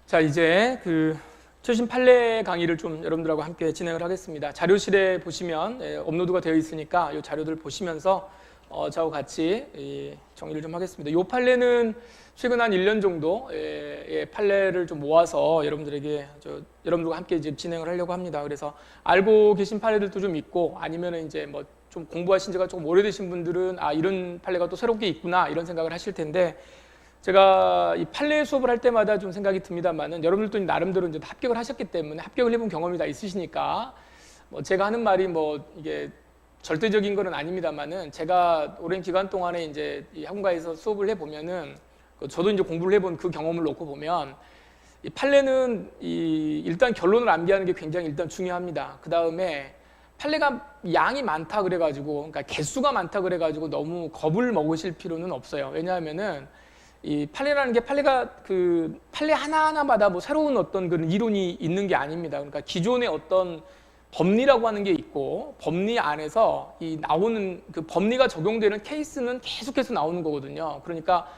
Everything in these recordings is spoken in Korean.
자, 이제 최신 판례 강의를 좀 여러분들하고 함께 진행을 하겠습니다. 자료실에 보시면 업로드가 되어 있으니까 이 자료들 보시면서 저하고 같이 정리를 좀 하겠습니다. 이 판례는 최근 한 1년 정도 판례를 좀 모아서 여러분들과 함께 이제 진행을 하려고 합니다. 그래서 알고 계신 판례들도 좀 있고, 아니면은 이제 뭐 좀 공부하신 지가 조금 오래되신 분들은 이런 판례가 또 새롭게 있구나 이런 생각을 하실 텐데, 제가 이 판례 수업을 할 때마다 좀 생각이 듭니다만은, 여러분들도 나름대로 이제 합격을 하셨기 때문에 합격을 해본 경험이 다 있으시니까 제가 하는 말이 이게 절대적인 건 아닙니다만은, 제가 오랜 기간 동안에 이제 이 학원가에서 수업을 해보면은, 저도 이제 공부를 해본 그 경험을 놓고 보면, 이 판례는 일단 결론을 암기하는 게 굉장히 일단 중요합니다. 그 다음에 판례가 양이 많다 그래가지고, 그러니까 개수가 많다 그래가지고 너무 겁을 먹으실 필요는 없어요. 왜냐하면은 이 판례라는 게 판례 하나하나마다 새로운 어떤 그런 이론이 있는 게 아닙니다. 그러니까 기존의 어떤 법리라고 하는 게 있고, 법리 안에서 나오는 그 법리가 적용되는 케이스는 계속해서 나오는 거거든요. 그러니까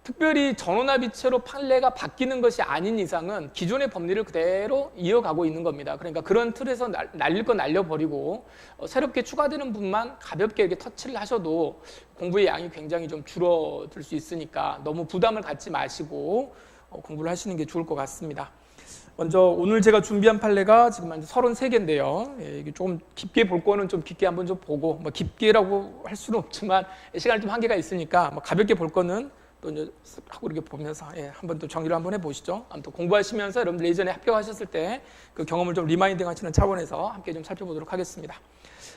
특별히 전원합의체로 판례가 바뀌는 것이 아닌 이상은 기존의 법리를 그대로 이어가고 있는 겁니다. 그러니까 그런 틀에서 날릴 건 날려버리고 새롭게 추가되는 부분만 가볍게 이렇게 터치를 하셔도 공부의 양이 굉장히 좀 줄어들 수 있으니까 너무 부담을 갖지 마시고 공부를 하시는 게 좋을 것 같습니다. 먼저 오늘 제가 준비한 판례가 지금 한 33개인데요. 이게 조금 깊게 볼 거는 좀 깊게 한번 좀 보고, 깊게라고 할 수는 없지만 시간이 좀 한계가 있으니까 가볍게 볼 거는 또 이제 하고 이렇게 보면서 한번 또 정리를 한번 해보시죠. 아무튼 공부하시면서 여러분들 예전에 합격하셨을 때 그 경험을 좀 리마인딩 하시는 차원에서 함께 좀 살펴보도록 하겠습니다.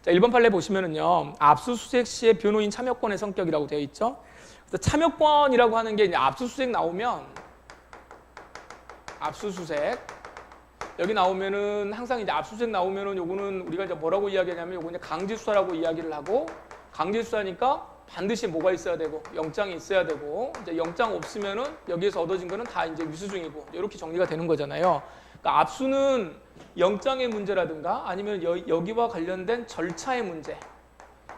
자, 1번 판례 보시면은요, 압수수색 시의 변호인 참여권의 성격이라고 되어 있죠. 그래서 참여권이라고 하는 게 이제 압수수색 나오면, 압수수색 여기 나오면은 항상 이제 압수수색 나오면은 요거는 우리가 이제 뭐라고 이야기하냐면, 요거 이제 강제수사라고 이야기를 하고, 강제수사니까 반드시 뭐가 있어야 되고 영장이 있어야 되고, 이제 영장 없으면은 여기에서 얻어진 거는 다 이제 위수중이고, 이렇게 정리가 되는 거잖아요. 그러니까 압수는 영장의 문제라든가 아니면 여기와 관련된 절차의 문제,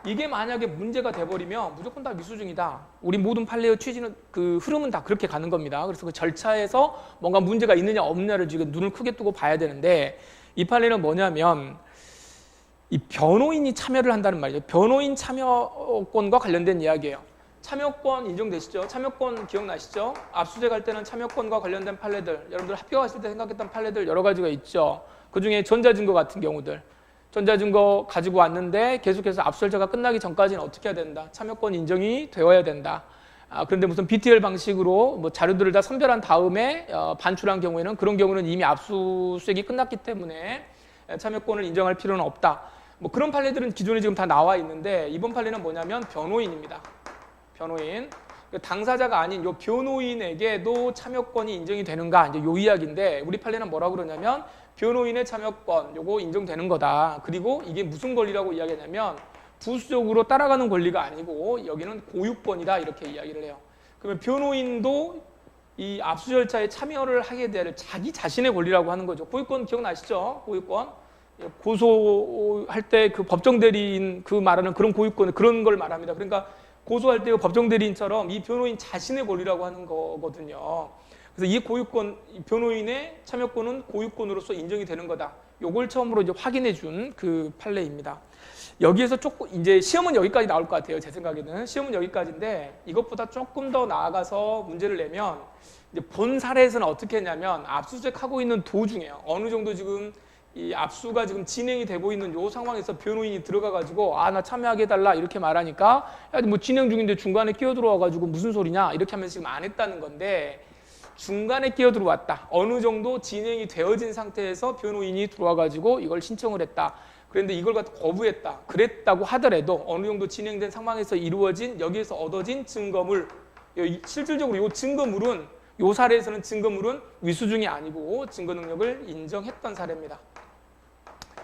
이게 만약에 문제가 돼버리면 무조건 다 위수중이다. 우리 모든 판례의 취지는 그 흐름은 다 그렇게 가는 겁니다. 그래서 그 절차에서 뭔가 문제가 있느냐 없느냐를 지금 눈을 크게 뜨고 봐야 되는데, 이 판례는 뭐냐면 이 변호인이 참여를 한다는 말이죠. 변호인 참여권과 관련된 이야기예요. 참여권 인정되시죠? 참여권 기억나시죠? 압수수색할 때는 참여권과 관련된 판례들, 여러분들 합격하실 때 생각했던 판례들 여러 가지가 있죠. 그중에 전자증거 같은 경우들, 전자증거 가지고 왔는데 계속해서 압수수색자가 끝나기 전까지는 어떻게 해야 된다? 참여권 인정이 되어야 된다. 그런데 무슨 BTL 방식으로 자료들을 다 선별한 다음에 반출한 경우에는, 그런 경우는 이미 압수수색이 끝났기 때문에 참여권을 인정할 필요는 없다. 그런 판례들은 기존에 지금 다 나와 있는데, 이번 판례는 뭐냐면 변호인입니다. 변호인. 당사자가 아닌 요 변호인에게도 참여권이 인정이 되는가, 이제 요 이야기인데, 우리 판례는 뭐라고 그러냐면 변호인의 참여권 요거 인정되는 거다. 그리고 이게 무슨 권리라고 이야기하냐면 부수적으로 따라가는 권리가 아니고 여기는 고유권이다, 이렇게 이야기를 해요. 그러면 변호인도 이 압수 절차에 참여를 하게 될 자기 자신의 권리라고 하는 거죠. 고유권 기억나시죠? 고유권. 고소할 때 그 법정 대리인 그 말하는 그런 고유권, 그런 걸 말합니다. 그러니까 고소할 때 법정 대리인처럼 이 변호인 자신의 권리라고 하는 거거든요. 그래서 이 고유권, 이 변호인의 참여권은 고유권으로서 인정이 되는 거다. 요걸 처음으로 이제 확인해 준 그 판례입니다. 여기에서 조금 이제 시험은 여기까지 나올 것 같아요. 제 생각에는 시험은 여기까지인데, 이것보다 조금 더 나아가서 문제를 내면, 이제 본 사례에서는 어떻게 했냐면 압수수색하고 있는 도중에요. 어느 정도 지금 이 압수가 지금 진행이 되고 있는 요 상황에서 변호인이 들어가가지고 나 참여하게 해달라 이렇게 말하니까, 야, 뭐 진행 중인데 중간에 끼어들어와가지고 무슨 소리냐 이렇게 하면서 지금 안 했다는 건데, 중간에 끼어들어왔다. 어느 정도 진행이 되어진 상태에서 변호인이 들어와가지고 이걸 신청을 했다. 그런데 이걸 갖다 거부했다. 그랬다고 하더라도 어느 정도 진행된 상황에서 이루어진, 여기에서 얻어진 증거물, 실질적으로 이 증거물은, 이 사례에서는 증거물은 위수중이 아니고 증거 능력을 인정했던 사례입니다.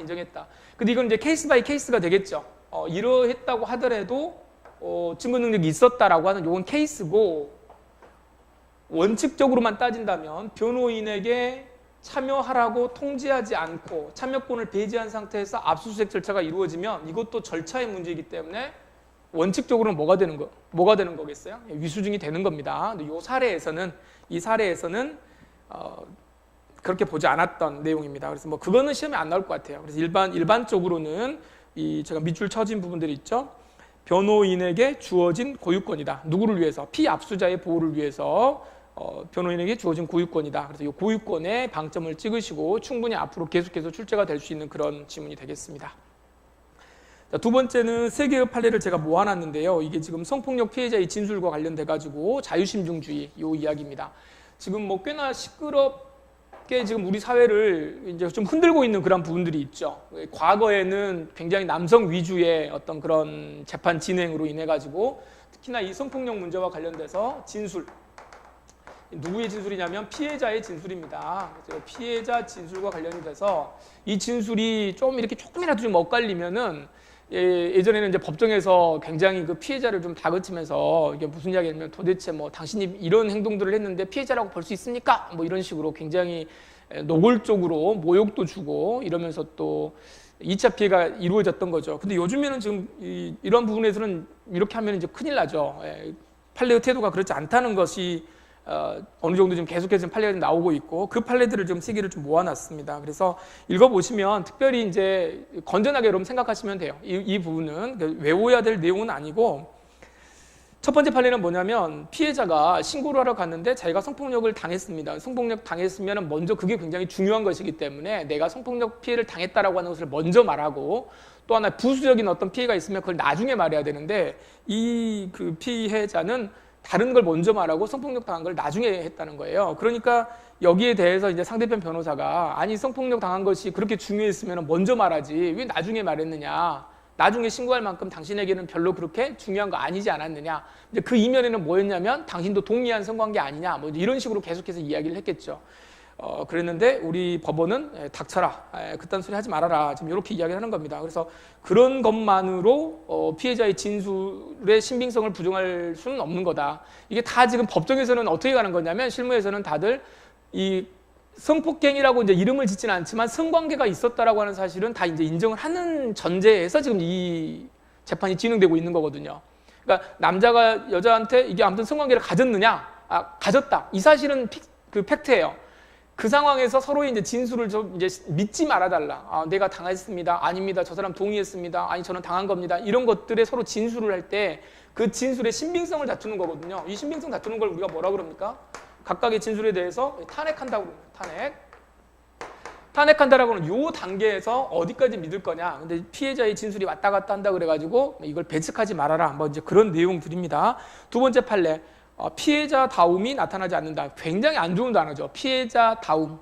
인정했다. 근데 이건 이제 케이스 바이 케이스가 되겠죠. 이러했다고 하더라도 증거 능력이 있었다라고 하는 요건 케이스고, 원칙적으로만 따진다면 변호인에게 참여하라고 통지하지 않고 참여권을 배제한 상태에서 압수수색 절차가 이루어지면 이것도 절차의 문제이기 때문에 원칙적으로는 뭐가 되는 거겠어요? 위수중이 되는 겁니다. 근데 이 사례에서는 그렇게 보지 않았던 내용입니다. 그래서 뭐 그거는 시험에 안 나올 것 같아요. 그래서 일반적으로는 이 제가 밑줄 쳐진 부분들이 있죠. 변호인에게 주어진 고유권이다. 누구를 위해서? 피압수자의 보호를 위해서 변호인에게 주어진 고유권이다. 그래서 이 고유권에 방점을 찍으시고 충분히 앞으로 계속해서 출제가 될 수 있는 그런 지문이 되겠습니다. 자, 두 번째는 세 개의 판례를 제가 모아놨는데요. 이게 지금 성폭력 피해자의 진술과 관련돼 가지고 자유심증주의 이 이야기입니다. 지금 뭐 꽤나 시끄럽게 지금 우리 사회를 이제 좀 흔들고 있는 그런 부분들이 있죠. 과거에는 굉장히 남성 위주의 어떤 그런 재판 진행으로 인해 가지고 특히나 이 성폭력 문제와 관련돼서 진술, 누구의 진술이냐면 피해자의 진술입니다. 그래서 피해자 진술과 관련이 돼서 이 진술이 좀 이렇게 조금이라도 좀 엇갈리면은 예전에는 이제 법정에서 굉장히 그 피해자를 좀 다그치면서 이게 무슨 이야기냐면 도대체 뭐 당신이 이런 행동들을 했는데 피해자라고 볼 수 있습니까? 뭐 이런 식으로 굉장히 노골적으로 모욕도 주고 이러면서 또 2차 피해가 이루어졌던 거죠. 근데 요즘에는 지금 이런 부분에서는 이렇게 하면 이제 큰일 나죠. 판례의 태도가 그렇지 않다는 것이 어느 정도 좀 계속해서 판례가 나오고 있고 그 판례들을 좀 세 개를 좀 모아놨습니다. 그래서 읽어보시면 특별히 이제 건전하게 여러분 생각하시면 돼요. 이 부분은 외워야 될 내용은 아니고 첫 번째 판례는 뭐냐면 피해자가 신고를 하러 갔는데 자기가 성폭력을 당했습니다. 성폭력 당했으면 먼저 그게 굉장히 중요한 것이기 때문에 내가 성폭력 피해를 당했다라고 하는 것을 먼저 말하고 또 하나 부수적인 어떤 피해가 있으면 그걸 나중에 말해야 되는데 이 그 피해자는 다른 걸 먼저 말하고 성폭력 당한 걸 나중에 했다는 거예요. 그러니까 여기에 대해서 이제 상대편 변호사가 아니 성폭력 당한 것이 그렇게 중요했으면 먼저 말하지 왜 나중에 말했느냐. 나중에 신고할 만큼 당신에게는 별로 그렇게 중요한 거 아니지 않았느냐. 이제 그 이면에는 뭐였냐면 당신도 동의한 성관계 아니냐. 뭐 이런 식으로 계속해서 이야기를 했겠죠. 그랬는데 우리 법원은 닥쳐라. 그딴 소리 하지 말아라. 지금 이렇게 이야기를 하는 겁니다. 그래서 그런 것만으로 피해자의 진술의 신빙성을 부정할 수는 없는 거다. 이게 다 지금 법정에서는 어떻게 가는 거냐면 실무에서는 다들 이 성폭행이라고 이제 이름을 짓지는 않지만 성관계가 있었다라고 하는 사실은 다 이제 인정을 하는 전제에서 지금 이 재판이 진행되고 있는 거거든요. 그러니까 남자가 여자한테 이게 아무튼 성관계를 가졌느냐? 가졌다. 이 사실은 그 팩트예요. 그 상황에서 서로의 이제 진술을 좀 이제 믿지 말아달라. 내가 당했습니다. 아닙니다. 저 사람 동의했습니다. 아니 저는 당한 겁니다. 이런 것들에 서로 진술을 할 때 그 진술의 신빙성을 다투는 거거든요. 이 신빙성 다투는 걸 우리가 뭐라 그럽니까? 각각의 진술에 대해서 탄핵한다고 그럽니다. 탄핵한다라고 하는 요 단계에서 어디까지 믿을 거냐. 근데 피해자의 진술이 왔다 갔다 한다 그래가지고 이걸 배척하지 말아라. 뭐 이제 그런 내용들입니다. 두 번째 판례. 피해자다움이 나타나지 않는다. 굉장히 안 좋은 단어죠. 피해자다움.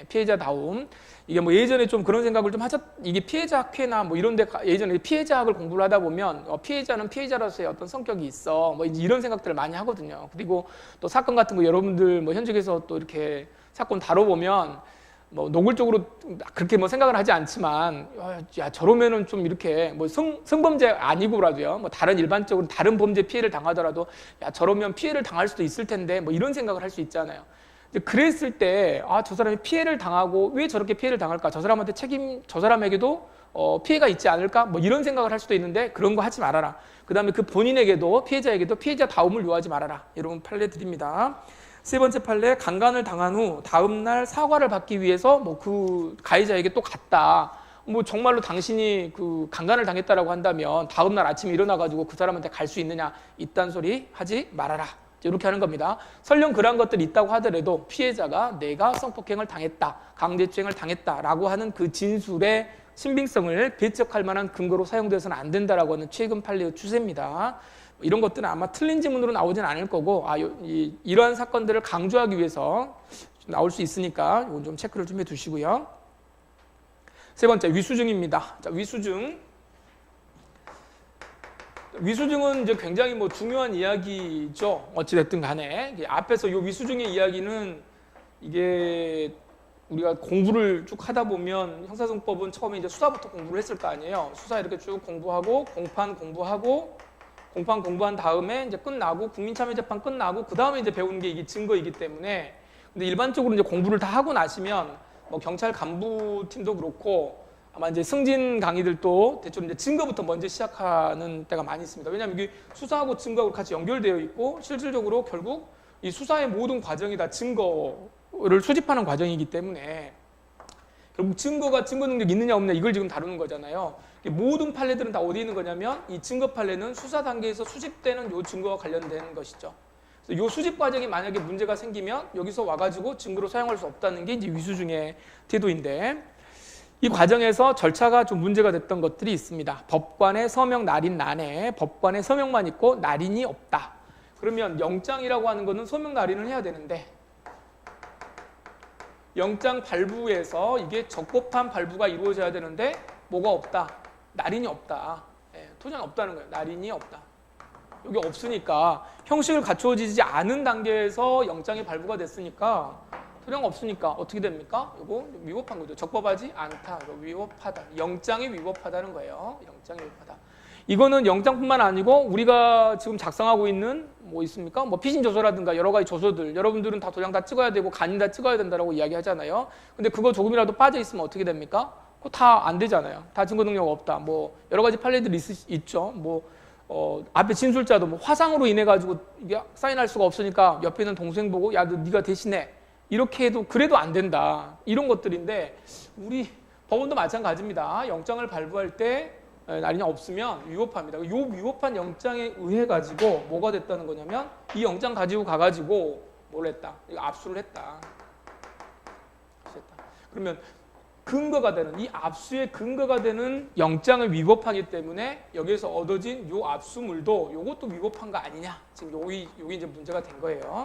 피해자다움. 이게 뭐 예전에 좀 그런 생각을 좀 이게 피해자학회나 뭐 이런 데 예전에 피해자학을 공부를 하다 보면 피해자는 피해자로서의 어떤 성격이 있어. 뭐 이런 생각들을 많이 하거든요. 그리고 또 사건 같은 거 여러분들 뭐 현직에서 또 이렇게 사건 다뤄보면 뭐 노골적으로 그렇게 뭐 생각을 하지 않지만 야 저러면은 좀 이렇게 뭐 성범죄 아니고라도요 뭐 다른 일반적으로 다른 범죄 피해를 당하더라도 야 저러면 피해를 당할 수도 있을 텐데 뭐 이런 생각을 할 수 있잖아요. 그랬을 때 저 사람이 피해를 당하고 왜 저렇게 피해를 당할까? 저 사람한테 저 사람에게도 피해가 있지 않을까? 뭐 이런 생각을 할 수도 있는데 그런 거 하지 말아라. 그 다음에 그 본인에게도 피해자에게도 피해자다움을 요하지 말아라. 이런 판례 드립니다. 세 번째 판례, 강간을 당한 후 다음 날 사과를 받기 위해서 뭐 그 가해자에게 또 갔다. 뭐 정말로 당신이 그 강간을 당했다라고 한다면 다음 날 아침에 일어나가지고 그 사람한테 갈 수 있느냐? 이딴 소리 하지 말아라. 이렇게 하는 겁니다. 설령 그런 것들이 있다고 하더라도 피해자가 내가 성폭행을 당했다, 강제추행을 당했다라고 하는 그 진술의 신빙성을 배척할 만한 근거로 사용돼서는 안 된다라고 하는 최근 판례의 추세입니다. 이런 것들은 아마 틀린 지문으로 나오진 않을 거고 이러한 사건들을 강조하기 위해서 나올 수 있으니까 이건 좀 체크를 좀 해두시고요. 세 번째 위수증입니다. 자, 위수증은 이제 굉장히 뭐 중요한 이야기죠. 어찌됐든 간에 앞에서 이 위수증의 이야기는 이게 우리가 공부를 쭉 하다 보면 형사소송법은 처음에 이제 수사부터 공부를 했을 거 아니에요. 수사 이렇게 쭉 공부하고 공판 공부한 다음에 이제 끝나고 국민참여재판 끝나고 그 다음에 이제 배우는 게 이게 증거이기 때문에 근데 일반적으로 이제 공부를 다 하고 나시면 뭐 경찰 간부팀도 그렇고 아마 이제 승진 강의들도 대충 이제 증거부터 먼저 시작하는 때가 많이 있습니다. 왜냐하면 이게 수사하고 증거하고 같이 연결되어 있고 실질적으로 결국 이 수사의 모든 과정이 다 증거 수집하는 과정이기 때문에 결국 증거 능력이 있느냐 없느냐 이걸 지금 다루는 거잖아요. 모든 판례들은 다 어디 있는 거냐면 이 증거 판례는 수사 단계에서 수집되는 요 증거와 관련된 것이죠. 그래서 요 수집 과정이 만약에 문제가 생기면 여기서 와가지고 증거로 사용할 수 없다는 게 이제 위수중의 태도인데, 이 과정에서 절차가 좀 문제가 됐던 것들이 있습니다. 법관의 서명 날인 난에 법관의 서명만 있고 날인이 없다. 그러면 영장이라고 하는 거는 서명 날인을 해야 되는데 영장 발부에서 이게 적법한 발부가 이루어져야 되는데 뭐가 없다? 날인이 없다. 토장이 없다는 거예요. 날인이 없다. 여기 없으니까 형식을 갖추어지지 않은 단계에서 영장이 발부가 됐으니까 토장 없으니까 어떻게 됩니까? 이거 위법한 거죠. 적법하지 않다. 이거 위법하다. 영장이 위법하다는 거예요. 영장이 위법하다. 이거는 영장뿐만 아니고 우리가 지금 작성하고 있는 뭐 있습니까? 뭐 피신 조서라든가 여러 가지 조서들, 여러분들은 다 도장 다 찍어야 되고 간인 다 찍어야 된다라고 이야기하잖아요. 근데 그거 조금이라도 빠져 있으면 어떻게 됩니까? 그거 다 안 되잖아요. 다 증거 능력 없다. 뭐 여러 가지 판례들이 있죠. 뭐 앞에 진술자도 뭐 화상으로 인해 가지고 이게 사인할 수가 없으니까 옆에 있는 동생 보고 야, 네가 대신해. 이렇게 해도 그래도 안 된다. 이런 것들인데 우리 법원도 마찬가지입니다. 영장을 발부할 때 날인이 없으면 위법합니다. 이 위법한 영장에 의해 가지고 뭐가 됐다는 거냐면 이 영장 가지고 가가지고 뭘 했다? 이거 압수를 했다. 그러면 근거가 되는 이 압수의 근거가 되는 영장을 위법하기 때문에 여기에서 얻어진 요 압수물도 요것도 위법한 거 아니냐? 지금 요게 이제 문제가 된 거예요.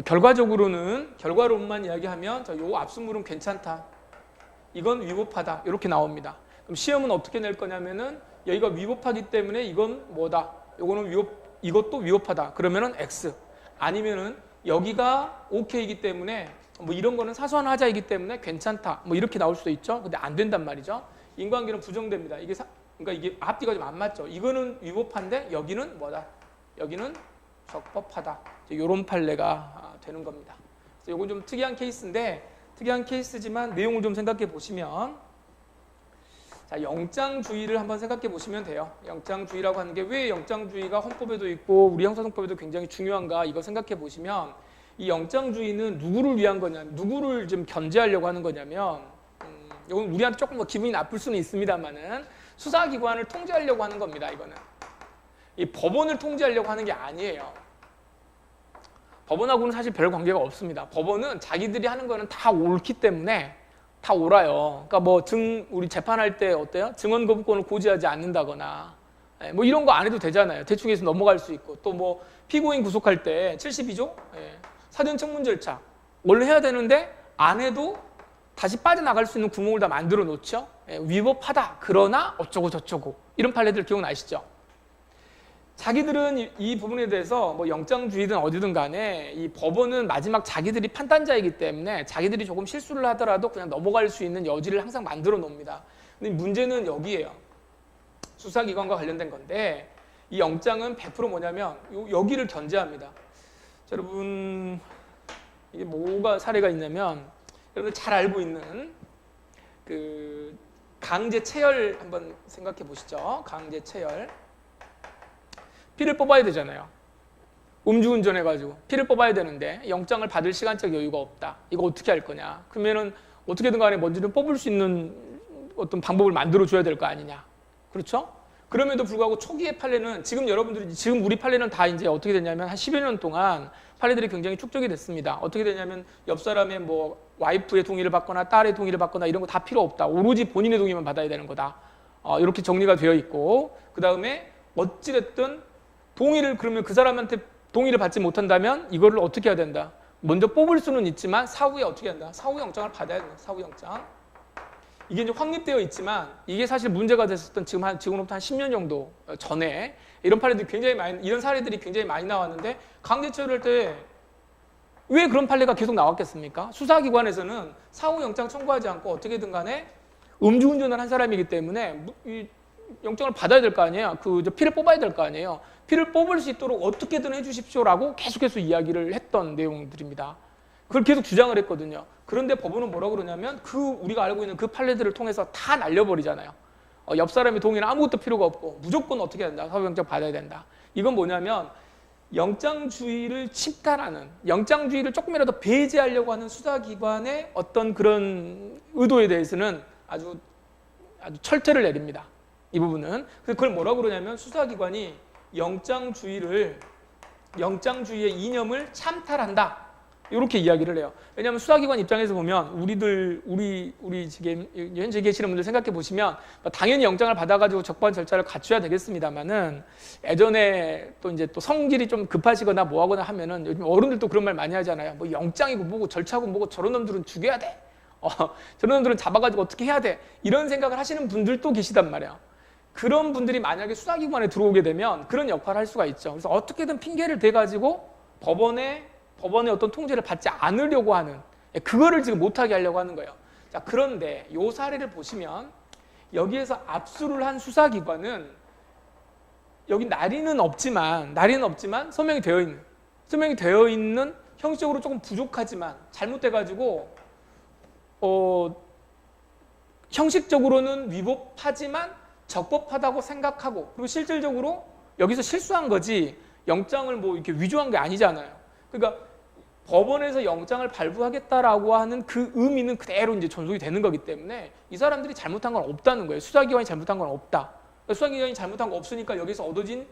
결과론만 이야기하면 요 압수물은 괜찮다. 이건 위법하다. 이렇게 나옵니다. 그럼 시험은 어떻게 낼 거냐면은 여기가 위법하기 때문에 이건 뭐다? 요거는 이것도 위법하다. 그러면은 X. 아니면은 여기가 OK이기 때문에 뭐 이런 거는 사소한 하자이기 때문에 괜찮다. 뭐 이렇게 나올 수도 있죠. 근데 안 된단 말이죠. 인과관계는 부정됩니다. 그러니까 이게 앞뒤가 좀 안 맞죠. 이거는 위법한데 여기는 뭐다? 여기는 적법하다. 이런 판례가 되는 겁니다. 그래서 이건 좀 특이한 케이스지만 내용을 좀 생각해 보시면, 자, 영장주의를 한번 생각해 보시면 돼요. 영장주의라고 하는 게 왜 영장주의가 헌법에도 있고 우리 형사소송법에도 굉장히 중요한가, 이거 생각해 보시면 이 영장주의는 누구를 위한 거냐면, 누구를 좀 견제하려고 하는 거냐면, 이건 우리한테 조금 뭐 기분이 나쁠 수는 있습니다만은 수사기관을 통제하려고 하는 겁니다. 이거는 이 법원을 통제하려고 하는 게 아니에요. 법원하고는 사실 별 관계가 없습니다. 법원은 자기들이 하는 거는 다 옳기 때문에 다 옳아요. 그러니까 뭐 우리 재판할 때 어때요? 증언 거부권을 고지하지 않는다거나 뭐 이런 거 안 해도 되잖아요. 대충 해서 넘어갈 수 있고, 또 뭐 피고인 구속할 때 72조 사전 청문 절차 원래 해야 되는데 안 해도 다시 빠져나갈 수 있는 구멍을 다 만들어 놓죠. 위법하다. 그러나 어쩌고 저쩌고 이런 판례들 기억나시죠? 자기들은 이 부분에 대해서 뭐 영장주의든 어디든 간에 이 법원은 마지막 자기들이 판단자이기 때문에 자기들이 조금 실수를 하더라도 그냥 넘어갈 수 있는 여지를 항상 만들어 놓습니다. 근데 문제는 여기에요. 수사기관과 관련된 건데 이 영장은 100% 뭐냐면 여기를 견제합니다. 자, 여러분 이게 뭐가 사례가 있냐면, 여러분 잘 알고 있는 그 강제 체열 한번 생각해 보시죠. 강제 체열. 피를 뽑아야 되잖아요. 음주운전 해가지고 피를 뽑아야 되는데 영장을 받을 시간적 여유가 없다. 이거 어떻게 할 거냐? 그러면은 어떻게든 간에 먼저는 뽑을 수 있는 어떤 방법을 만들어 줘야 될 거 아니냐? 그렇죠? 그럼에도 불구하고 초기의 판례는 지금 우리 판례는 다 이제 어떻게 됐냐면 한 10여 년 동안 판례들이 굉장히 축적이 됐습니다. 어떻게 되냐면 옆 사람의 뭐 와이프의 동의를 받거나 딸의 동의를 받거나 이런 거 다 필요 없다. 오로지 본인의 동의만 받아야 되는 거다. 이렇게 정리가 되어 있고, 그 다음에 어찌됐든 동의를, 그러면 그 사람한테 동의를 받지 못한다면 이거를 어떻게 해야 된다? 먼저 뽑을 수는 있지만 사후에 어떻게 한다? 사후 영장을 받아야 된다. 사후 영장. 이게 이제 확립되어 있지만 이게 사실 문제가 됐었던 지금으로부터 한 10년 정도 전에 이런 사례들이 굉장히 많이 나왔는데, 강제 체류할 때 왜 그런 판례가 계속 나왔겠습니까? 수사기관에서는 사후 영장 청구하지 않고 어떻게든 간에 음주운전을 한 사람이기 때문에 이 영장을 받아야 될 거 아니에요. 피를 뽑아야 될 거 아니에요. 피를 뽑을 수 있도록 어떻게든 해주십시오라고 계속해서 이야기를 했던 내용들입니다. 그걸 계속 주장을 했거든요. 그런데 법원은 뭐라고 그러냐면 우리가 알고 있는 그 판례들을 통해서 다 날려버리잖아요. 옆 사람의 동의는 아무것도 필요가 없고 무조건 어떻게 해야 된다? 사후영장 받아야 된다. 이건 뭐냐면 영장주의를 침탈하는, 영장주의를 조금이라도 배제하려고 하는 수사기관의 어떤 그런 의도에 대해서는 아주 철퇴를 내립니다. 이 부분은. 그래서 그걸 뭐라고 그러냐면 수사기관이 영장주의의 이념을 참탈한다. 이렇게 이야기를 해요. 왜냐하면 수사기관 입장에서 보면 우리 지금 현재 계시는 분들 생각해 보시면 당연히 영장을 받아가지고 적반 절차를 갖춰야 되겠습니다만은 예전에 또 이제 또 성질이 좀 급하시거나 뭐하거나 하면은 요즘 어른들도 그런 말 많이 하잖아요. 뭐 영장이고 뭐고 절차고 뭐고 저런 놈들은 죽여야 돼. 저런 놈들은 잡아가지고 어떻게 해야 돼. 이런 생각을 하시는 분들도 계시단 말이에요. 그런 분들이 만약에 수사기관에 들어오게 되면 그런 역할을 할 수가 있죠. 그래서 어떻게든 핑계를 대가지고 법원의 어떤 통제를 받지 않으려고 하는, 그거를 지금 못하게 하려고 하는 거예요. 자, 그런데 이 사례를 보시면 여기에서 압수를 한 수사기관은 여기 날인은 없지만 서명이 되어 있는 형식적으로 조금 부족하지만 잘못돼가지고 형식적으로는 위법하지만 적법하다고 생각하고, 그리고 실질적으로 여기서 실수한 거지 영장을 뭐 이렇게 위조한 게 아니잖아요. 그러니까 법원에서 영장을 발부하겠다라고 하는 그 의미는 그대로 이제 존속이 되는 거기 때문에 이 사람들이 잘못한 건 없다는 거예요. 수사기관이 잘못한 건 없다. 그러니까 수사기관이 잘못한 거 없으니까 여기서 얻어진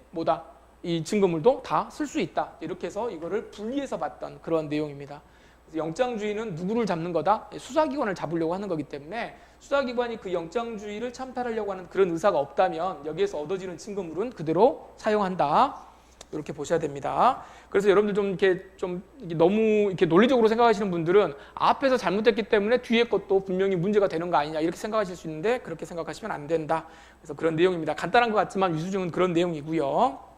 이 증거물도 다 쓸 수 있다. 이렇게 해서 이거를 분리해서 봤던 그런 내용입니다. 그래서 영장주의는 누구를 잡는 거다? 수사기관을 잡으려고 하는 거기 때문에 수사기관이 그 영장주의를 참탈하려고 하는 그런 의사가 없다면 여기에서 얻어지는 증거물은 그대로 사용한다. 이렇게 보셔야 됩니다. 그래서 여러분들 좀 너무 이렇게 논리적으로 생각하시는 분들은 앞에서 잘못됐기 때문에 뒤에 것도 분명히 문제가 되는 거 아니냐 이렇게 생각하실 수 있는데 그렇게 생각하시면 안 된다. 그래서 그런 내용입니다. 간단한 것 같지만 위수증은 그런 내용이고요.